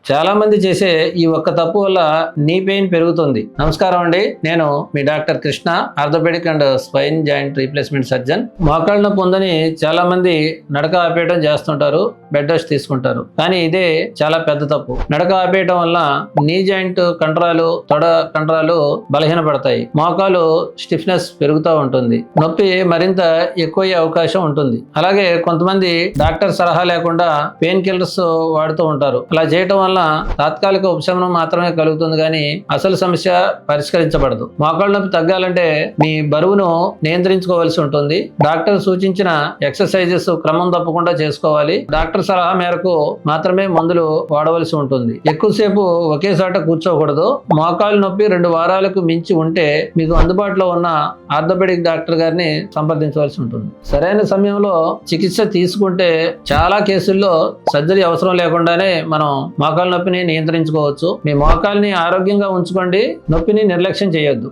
చాలా మంది చేసే ఈ ఒక్క తప్పు వల్ల నీ పెయిన్ పెరుగుతుంది. నమస్కారం అండి, నేను మీ doctor Krishna, orthopaedic and spine joint replacement surgeon. మోకాళ్ళ నొప్పి ఉందని చాలా మంది నడక ఆపేయడం చేస్తుంటారు, బెడ్ రెస్ట్ తీసుకుంటారు. కానీ ఇదే చాలా పెద్ద తప్పు. నడక ఆపేయడం వల్ల నీ జాయింట్ కండరాలు, తొడ కండరాలు బలహీనపడతాయి, మోకాలు స్టిఫ్నెస్ పెరుగుతూ ఉంటుంది, నొప్పి మరింత ఎక్కువయ్యే అవకాశం ఉంటుంది. అలాగే కొంతమంది డాక్టర్ సలహా లేకుండా పెయిన్ కిల్లర్స్ వాడుతూ ఉంటారు. అలా చేయటం వల్ల తాత్కాలిక ఉపశమనం మాత్రమే కలుగుతుంది, కానీ అసలు సమస్య పరిష్కరించబడదు. మోకాళ్ళ నొప్పి తగ్గాలంటే మీ బరువును నియంత్రించుకోవాల్సి ఉంటుంది. డాక్టర్ సూచించిన ఎక్సర్సైజెస్ క్రమం తప్పకుండా చేసుకోవాలి. డాక్టర్ సలహా మేరకు మాత్రమే మందులు వాడవలసి ఉంటుంది. ఎక్కువసేపు ఒకే చోట కూర్చోకూడదు. మోకాళ్ళ నొప్పి 2 వారాలకు మించి ఉంటే మీకు అందుబాటులో ఉన్న ఆర్థోపెడిక్ డాక్టర్ గారిని సంప్రదించవలసి ఉంటుంది. సరైన సమయంలో చికిత్స తీసుకుంటే చాలా కేసుల్లో సర్జరీ అవసరం లేకుండానే మనం మోకాళ్ళ నొప్పిని నియంత్రించుకోవచ్చు. మీ మోకాల్ని ఆరోగ్యంగా ఉంచుకోండి, నొప్పిని నిర్లక్ష్యం చేయొద్దు.